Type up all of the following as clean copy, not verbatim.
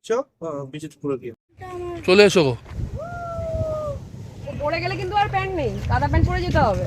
হচ্ছে বিচিত্রপুরে গিয়ে। চলে এসো গো। পড়ে গেলে কিন্তু আর প্যান্ট নেই, কাদা প্যান্ট পরে যেতে হবে।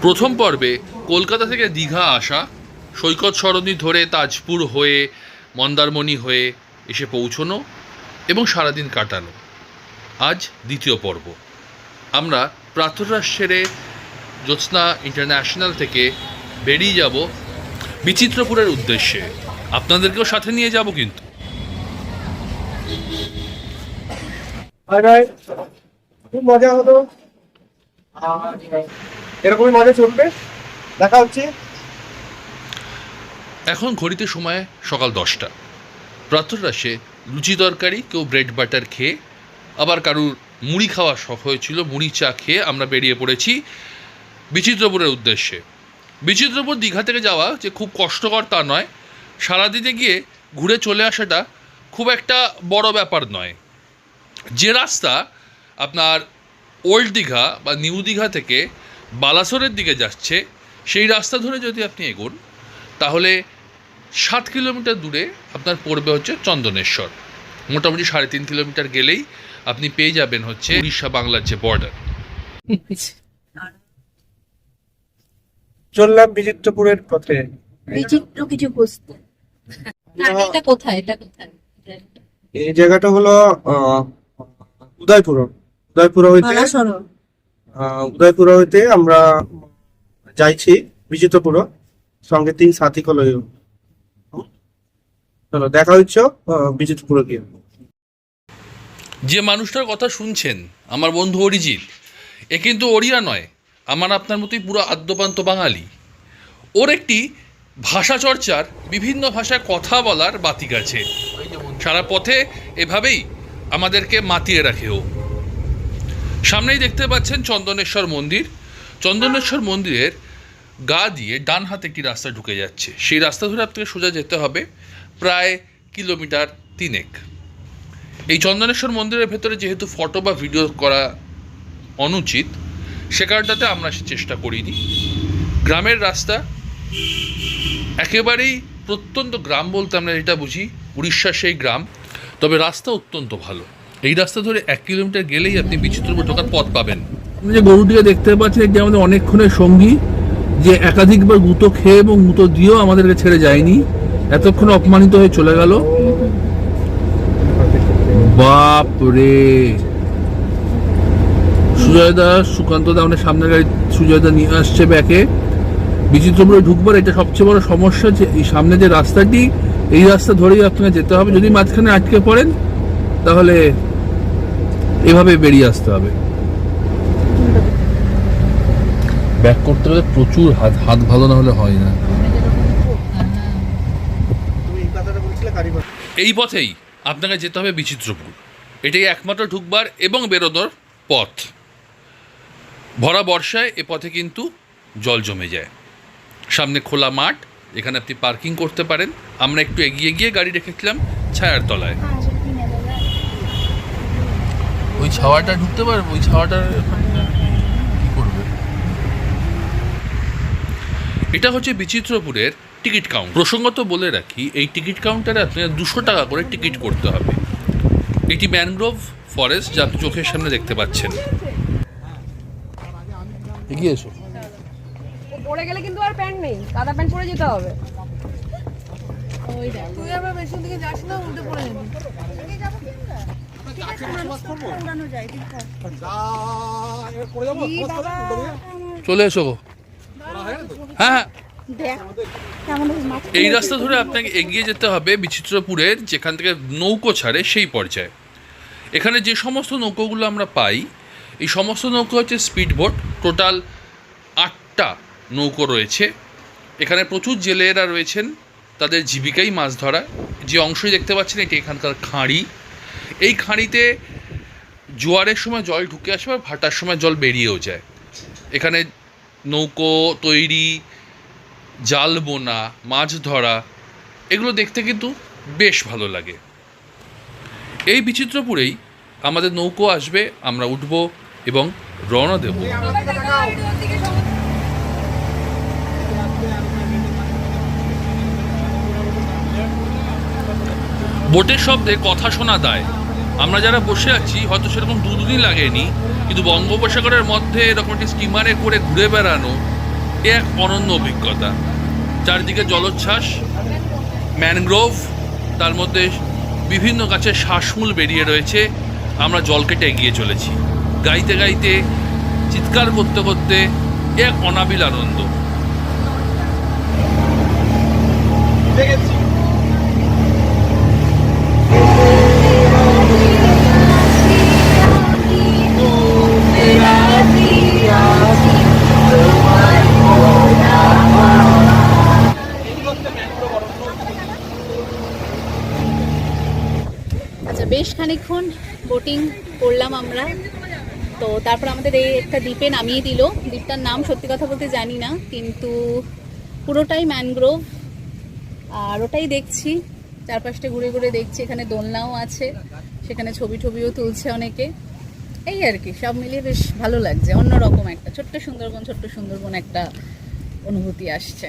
প্রথম পর্বে কলকাতা থেকে দীঘা আসা, সৈকত সরণি ধরে তাজপুর হয়ে মন্দারমণি হয়ে এসে পৌঁছনো এবং সারাদিন কাটানো। আজ দ্বিতীয় পর্ব। আমরা প্রাতরাশ সেরে জ্যোৎস্না ইন্টারন্যাশনাল থেকে বেরিয়ে যাব বিচিত্রপুরের উদ্দেশ্যে। আপনাদেরকেও সাথে নিয়ে যাব কিন্তু। খুব মজা হলো, এরকমই মজা চলবে। দেখা হচ্ছে। এখন ঘড়িতে সময় সকাল 10টা। প্রাতরাশে লুচি তরকারি, কেউ ব্রেড বাটার খেয়ে, আবার কারুর মুড়ি খাওয়া শখ হয়েছিল, মুড়ি চা খেয়ে আমরা বেরিয়ে পড়েছি বিচিত্রপুরের উদ্দেশ্যে। বিচিত্রপুর দীঘা থেকে যাওয়া যে খুব কষ্টকর তা নয়, সারাদিনে গিয়ে ঘুরে চলে আসাটা খুব একটা বড় ব্যাপার নয়। যে রাস্তা আপনার ওল্ড দীঘা বা নিউ দীঘা থেকে বালাসোরের দিকে যাচ্ছে, সেই রাস্তা ধরে যদি আপনি এগোন তাহলে 7 কিলোমিটার দূরে আপনার পড়বে হচ্ছে চন্দনেশ্বর। মোটামুটি 3.5 কিলোমিটার গেলেই আপনি পেয়ে যাবেন হচ্ছে উড়িষ্যা বাংলার যে বর্ডার। চললাম বিচিত্রপুরের পথে। বিচিত্র কিছু খুঁজতে। এটা কোথায়? এই জায়গাটা হলো উদয়পুর। উদয়পুর হইতে আমরা যাইছি বিচিত্রপুর, সঙ্গে 3 সাথী কল। চলো দেখা হচ্ছে বিচিত্রপুরে গিয়ে। যে মানুষটার কথা শুনছেন, আমার বন্ধু অরিজিৎ, এ কিন্তু ওড়িয়া নয়, আমার আপনার মতোই পুরো আদ্যপান্ত বাঙালি। ওর একটি ভাষা চর্চার, বিভিন্ন ভাষায় কথা বলার বাতিক আছে। সারা পথে এভাবেই আমাদেরকে মাতিয়ে রাখে ও। সামনেই দেখতে পাচ্ছেন চন্দনেশ্বর মন্দির। চন্দনেশ্বর মন্দিরের গা দিয়ে ডান হাতে একটি রাস্তা ঢুকে যাচ্ছে। সেই রাস্তা ধরে আপনাকে সোজা যেতে হবে প্রায় 3 কিলোমিটার। এই চন্দনেশ্বর মন্দিরের ভেতরে যেহেতু ফটো বা ভিডিও করা অনুচিত, সে কারণটাতে আমরা চেষ্টা করিনি। গ্রামের রাস্তা, একেবারেই প্রত্যন্ত গ্রাম বলতে আমরা এটা বুঝি উড়িষ্যার সেই গ্রাম, তবে রাস্তা অত্যন্ত ভালো। এই রাস্তা ধরে 1 কিলোমিটার গেলেই আপনি বিচিত্রপুর ঢোকার পথ পাবেন। যে গরুটিকে দেখতে পাচ্ছেন, এটি আমাদের অনেকক্ষণের সঙ্গী, যে একাধিকবার গুঁতো খেয়ে এবং গুঁতো দিয়েও আমাদেরকে ছেড়ে যায়নি, এতক্ষণ অপমানিত হয়ে চলে গেল। বাপ রে! সুজয়দা, সুকান্ত দা আমাদের সামনের গাড়ি সুজয়দা নিয়ে আসছে ব্যাকে। বিচিত্রপুরে ঢুকবার এটা সবচেয়ে বড় সমস্যা, যে এই সামনে যে রাস্তাটি, এই রাস্তা ধরেই আপনাকে যেতে হবে। যদি মাঝখানে আটকে পড়েন তাহলে এভাবে বেরিয়ে আসতে হবে। ব্যাক করতে গেলে প্রচুর হাত ভালো না হলে হয় না। এই পথেই আপনাকে যেতে হবে বিচিত্রপুর। এটাই একমাত্র ঢুকবার এবং বেরোনোর পথ। ভরা বর্ষায় এ পথে কিন্তু জল জমে যায়। সামনে খোলা মাঠ, এখানে আপনি পার্কিং করতে পারেন। আমরা একটু এগিয়ে গিয়ে গাড়ি রেখেছিলাম ছায়ার তলায়। ওই ছাওয়াটা ঢুকতে পারবে? ওই ছাওয়াটা কি করবে? এটা হচ্ছে বিচিত্রপুরের টিকিট কাউন্টার। প্রসঙ্গত বলে রাখি, এই টিকিট কাউন্টারে আপনার 200 টাকা করে টিকিট করতে হবে। এটি ম্যানগ্রোভ ফরেস্ট, যা আপনি চোখের সামনে দেখতে পাচ্ছেন। এগিয়ে এসো। পড়ে গেলে কিন্তু আর প্যান্ট নেই, কাদা প্যান্ট পরে যেতে হবে। তুই আবার বেশি দিকে যাস না, উল্টে পড়ে যাবি। চলে এসো গো। হ্যাঁ, এই রাস্তা ধরে আপনাকে এগিয়ে যেতে হবে বিচিত্রপুরের, যেখান থেকে নৌকো ছাড়ে সেই পর্যায়ে। এখানে যে সমস্ত নৌকোগুলো আমরা পাই, এই সমস্ত নৌকো হচ্ছে স্পিড বোট। টোটাল 8টা নৌকো রয়েছে। এখানে প্রচুর জেলেরা রয়েছেন, তাদের জীবিকাই মাছ ধরা। যে অংশই দেখতে পাচ্ছেন, এটি এখানকার খাঁড়ি। এই খাঁড়িতে জোয়ারের সময় জল ঢুকে আসে আর ভাটার সময় জল বেরিয়েও যায়। এখানে নৌকো তৈরি, জাল বোনা, মাছ ধরা, এগুলো দেখতে কিন্তু বেশ ভালো লাগে। এই বিচিত্রপুরেই আমাদের নৌকো আসবে, আমরা উঠব এবং রওনা দেব। বোটের শব্দে কথা শোনা দেয়। আমরা যারা বসে আছি হয়তো সেরকম দুদিন লাগেনি, কিন্তু বঙ্গোপসাগরের মধ্যে এরকম একটি স্টিমারে করে ঘুরে বেড়ানো এ এক অনন্য অভিজ্ঞতা। চারিদিকে জলোচ্ছ্বাস, ম্যানগ্রোভ, তার মধ্যে বিভিন্ন গাছের শ্বাসমূল বেরিয়ে রয়েছে। আমরা জল কেটে এগিয়ে চলেছি, গাইতে গাইতে, চিৎকার করতে করতে, এক অনাবিল আনন্দ। আচ্ছা, বেশ খানিকক্ষণ বোটিং করলাম আমরা। তো তারপর আমাদের এই একটা দ্বীপে নামিয়ে দিল। দ্বীপটার নাম সত্যি কথা বলতে জানি না, কিন্তু পুরোটাই ম্যানগ্রোভ। আর ওটাই দেখছি, চারপাশটা ঘুরে ঘুরে দেখছি। এখানে দোলনাও আছে, সেখানে ছবি টবিও তুলছে অনেকে। এই আর কি, সব মিলিয়ে বেশ ভালো লাগছে। অন্যরকম একটা ছোট্ট সুন্দরবন একটা অনুভূতি আসছে।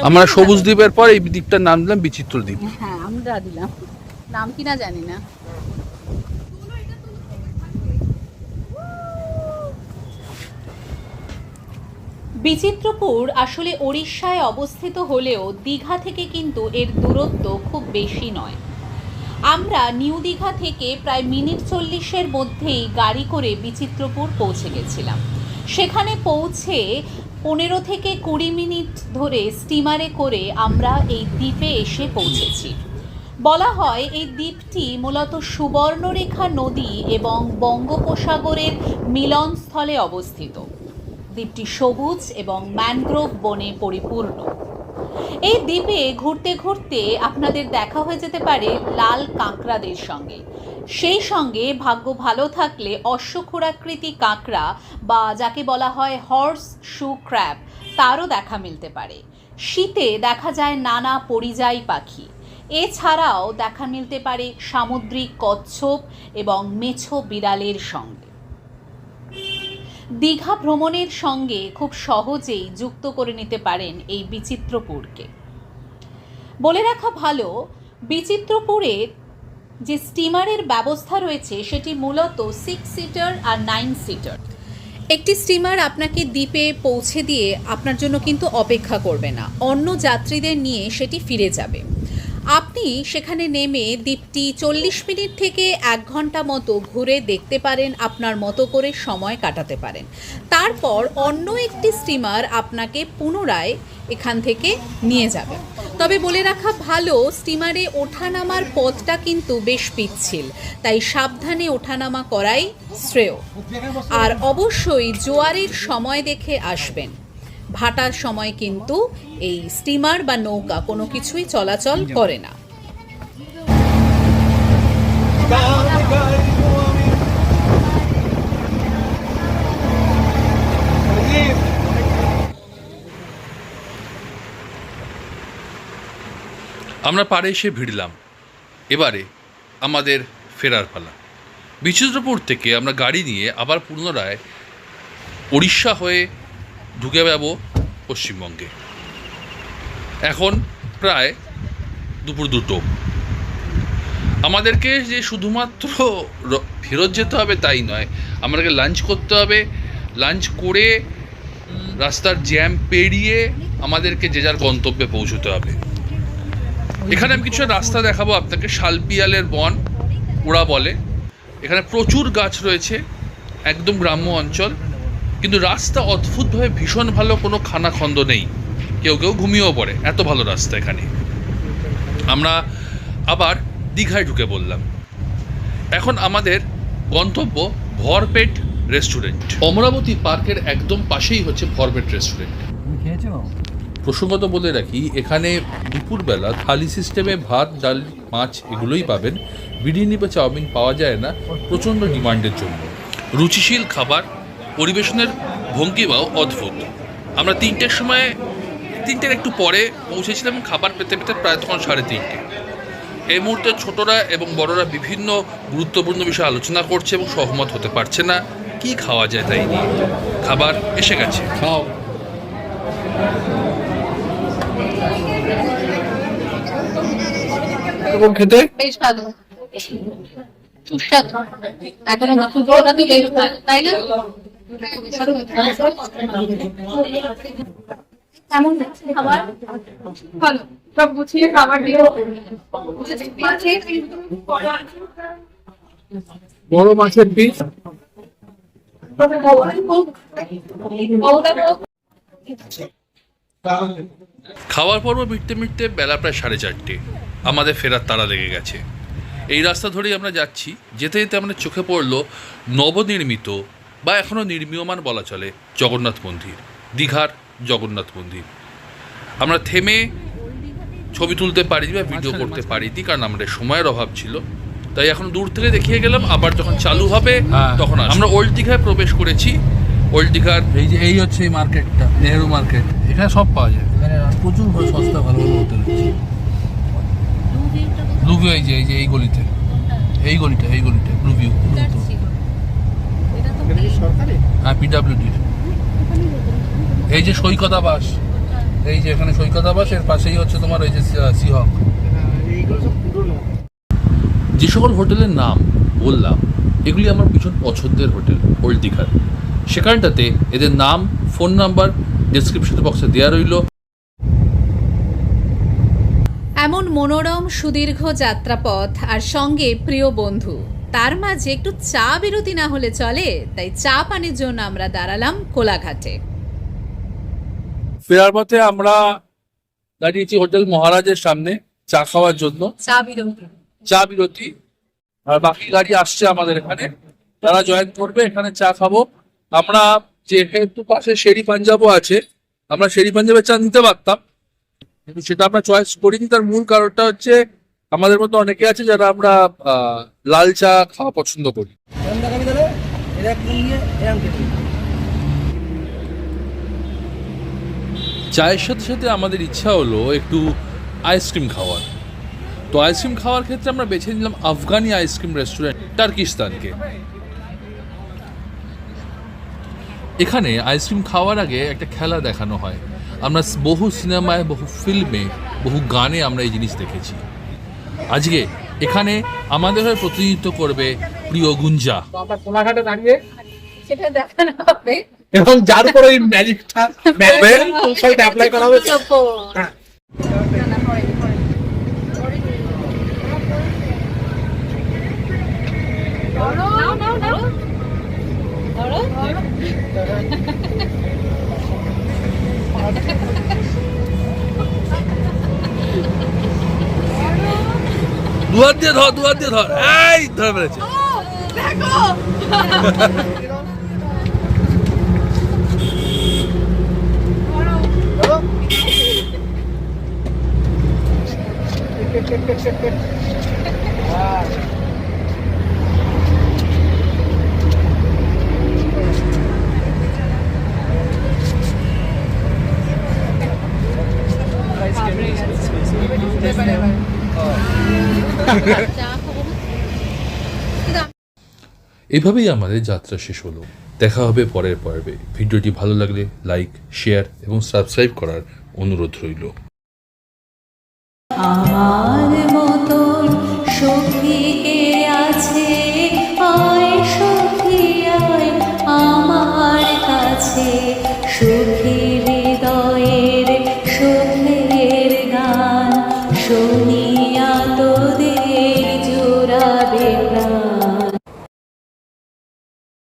আমরা সবুজ দ্বীপের পর এই দ্বীপটার নাম দিলাম বিচিত্র দ্বীপ। হ্যাঁ, আমরা দিলাম, নাম কিনা জানি না। বিচিত্রপুর আসলে ওড়িশায় অবস্থিত হলেও দীঘা থেকে কিন্তু এর দূরত্ব খুব বেশি নয়। আমরা নিউ দীঘা থেকে প্রায় মিনিট 40-এর মধ্যেই গাড়ি করে বিচিত্রপুর পৌঁছে গেছিলাম। সেখানে পৌঁছে 15 থেকে 20 মিনিট ধরে স্টিমারে করে আমরা এই দ্বীপে এসে পৌঁছেছি। বলা হয় এই দ্বীপটি মূলত সুবর্ণরেখা নদী এবং বঙ্গোপসাগরের মিলনস্থলে অবস্থিত। দ্বীপটি সবুজ এবং ম্যানগ্রোভ বনে পরিপূর্ণ। এই দ্বীপে ঘুরতে ঘুরতে আপনাদের দেখা হয়ে যেতে পারে লাল কাঁকড়াদের সঙ্গে। সেই সঙ্গে ভাগ্য ভালো থাকলে অশ্বক্ষুরাকৃতি কাঁকড়া বা যাকে বলা হয় হর্স শু ক্র্যাব, তারও দেখা মিলতে পারে। শীতে দেখা যায় নানা পরিযায়ী পাখি। এছাড়াও দেখা মিলতে পারে সামুদ্রিক কচ্ছপ এবং মেছো বিড়ালের সঙ্গে। দীঘা ভ্রমণের সঙ্গে খুব সহজেই যুক্ত করে নিতে পারেন এই বিচিত্রপুরকে। বলে রাখা ভালো, বিচিত্রপুরে যে স্টিমারের ব্যবস্থা রয়েছে সেটি মূলত 6 সিটার আর 9 সিটার। একটি স্টিমার আপনাকে দ্বীপে পৌঁছে দিয়ে আপনার জন্য কিন্তু অপেক্ষা করবে না, অন্য যাত্রীদের নিয়ে সেটি ফিরে যাবে। আপনি সেখানে নেমে দ্বীপটি 40 মিনিট থেকে 1 ঘন্টা মতো ঘুরে দেখতে পারেন, আপনার মতো করে সময় কাটাতে পারেন। তারপর অন্য একটি স্টিমার আপনাকে পুনরায় এখান থেকে নিয়ে যাবে। তবে বলে রাখা ভালো, স্টিমারে ওঠানামার পথটা কিন্তু বেশ পিচ্ছিল, তাই সাবধানে ওঠানামা করাই শ্রেয়। আর অবশ্যই জোয়ারের সময় দেখে আসবেন। ভাটার সময় কিন্তু এই স্টিমার বা নৌকা কোনো কিছুই চলাচল করে না। আমরা পাড়ে এসে ভিড়লাম। এবারে আমাদের ফেরার পালা। বিচিত্রপুর থেকে আমরা গাড়ি নিয়ে আবার পুনরায় উড়িষ্যা হয়ে ঢুকে যাব পশ্চিমবঙ্গে। এখন প্রায় দুপুর 2টো। আমাদেরকে যে শুধুমাত্র ফেরত যেতে হবে তাই নয়, আমাদেরকে লাঞ্চ করতে হবে। লাঞ্চ করে রাস্তার জ্যাম পেরিয়ে আমাদেরকে যে যার গন্তব্যে পৌঁছতে হবে। এখানে আমি কিছু রাস্তা দেখাবো আপনাকে। শালপিয়ালের বন ওরা বলে। এখানে প্রচুর গাছ রয়েছে, একদম গ্রাম্য অঞ্চল, কিন্তু রাস্তা অদ্ভুতভাবে ভীষণ ভালো, কোনো খানাখন্দ নেই, কেউ কেউ ঘুমিয়েও পড়ে, এত ভালো রাস্তা এখানে। আমরা আবার দীঘায় ঢুকে বললাম। এখন আমাদের গন্তব্য ভরপেট রেস্টুরেন্ট। অমরাবতী পার্কের একদম পাশেই হচ্ছে ভরপেট রেস্টুরেন্ট। প্রসঙ্গত বলে রাখি, এখানে দুপুরবেলা থালি সিস্টেমে ভাত, ডাল, মাছ এগুলোই পাবেন। বিরিয়ানি বা চাউমিন পাওয়া যায় না, প্রচণ্ড ডিমান্ডের জন্য। রুচিশীল খাবার, পরিবেশনের ভঙ্গিমাও অদ্ভুত। আমরা 3টের সময়, 3টের একটু পরে পৌঁছেছিলাম। খাবার পেতে পেতে প্রায় তখন 3:30। এই মুহূর্তে ছোটরা এবং বড়রা বিভিন্ন গুরুত্বপূর্ণ বিষয়ে আলোচনা করছে এবং সহমত হতে পারছে না কি খাওয়া যায় তাই নিয়ে। খাবার এসে গেছে, খাও। খেতে বেশ ভালো, সুস্বাদু। এখনো নতুন তো বেশ ভালো, তাই না? কেমন লাগছে খাবার? ভালো, সব গুছিয়ে খাবার দিও। বড় মাছের পিস, খাওয়ার পর্ব মিটতে মিটতে বেলা প্রায় 4:30। আমাদের ফেরার তাড়া লেগে গেছে। এই রাস্তা ধরেই আমরা যাচ্ছি। যেতে যেতে আমাদের চোখে পড়ল নবনির্মিত বা এখনও নির্মীয়মান বলা চলে জগন্নাথ মন্দির, দীঘার জগন্নাথ মন্দির। আমরা থেমে ছবি তুলতে পারিনি বা ভিডিও করতে পারিনি, কারণ আমাদের সময়ের অভাব ছিল। তাই এখন দূর থেকে দেখিয়ে গেলাম, আবার যখন চালু হবে তখন আমরা ওল্ড দীঘায় প্রবেশ করেছি। ওল্ড দীঘার এই হচ্ছে এই মার্কেটটা, নেহেরু মার্কেট। এখানে সব পাওয়া যায়, এখানে প্রচুর সস্তা ভালো ভালো হোটেল আছে। ব্লু ভিউ, এই যে এই গলিতে, এই গলিটা ব্লু ভিউ। হ্যাঁ, পিডাব্লিউডির। এই যে সৈকত আবাস, এই যে এখানে সৈকত আবাস, এর পাশেই হচ্ছে তোমার ওই যে সিহক। যে সকল হোটেলের নাম বললাম এগুলি আমার ভীষণ পছন্দের হোটেল ওল্ড দীঘার। সেখানটাতে এদের নাম, ফোন নাম্বার ডেসক্রিপশন বক্সে দেওয়া রইল। এমন মনোরম সুদীর্ঘ যাত্রাপথ আর সঙ্গে প্রিয় বন্ধু, তার মাঝে একটু চা বিরতি না হলে চলে। তাই চা পানির জন্য আমরা দাঁড়ালাম কোলাঘাটে। ফেরার পথে আমরা দাঁড়িয়েছি হোটেল মহারাজের সামনে চা খাওয়ার জন্য। চা বিরতি। আর বাকি গাড়ি আসছে আমাদের এখানে, তারা জয়েন করবে, এখানে চা খাবো আমরা। যেহেতু পাশে শেরি পাঞ্জাবও আছে, আমরা শেরি পাঞ্জাবের চা নিতে পারতাম, কিন্তু সেটা আমরা চয়েস করিনি। তার মূল কারণটা হচ্ছে আমাদের মতো অনেকে আছে যারা আমরা লাল চা খাওয়া পছন্দ করি। চায়ের সাথে সাথে আমাদের ইচ্ছা হলো একটু আইসক্রিম খাওয়ার। তো আইসক্রিম খাওয়ার ক্ষেত্রে আমরা বেছে নিলাম আফগানি আইসক্রিম রেস্টুরেন্ট টার্কিস্তানকে। এখানে আইসক্রিম খাওয়ার আগে একটা খেলা দেখানো হয়। আমরা বহু সিনেমায়, বহু ফিল্মে, বহু গানে আমরা এই জিনিস দেখেছি। আজকে এখানে আমাদের হয়ে প্রতিনিধিত্ব করবে প্রিয় গুঞ্জা। আমরা কোলাঘাটে দাঁড়িয়ে সেটা দেখানো হবে এবং যার উপরে এই ম্যাজিকটা সেইটা অ্যাপ্লাই করা হবে। হ্যাঁ, দুহাত দিয়ে ধর, দুহাত দিয়ে ধর, এই ধরে ফেলেছে। এভাবেই আমাদের যাত্রা শেষ হলো। দেখা হবে পরের পর্বে। ভিডিওটি ভালো লাগলে লাইক, শেয়ার এবং সাবস্ক্রাইব করার অনুরোধ রইল। আমার মতন সখী কে আছে, আয়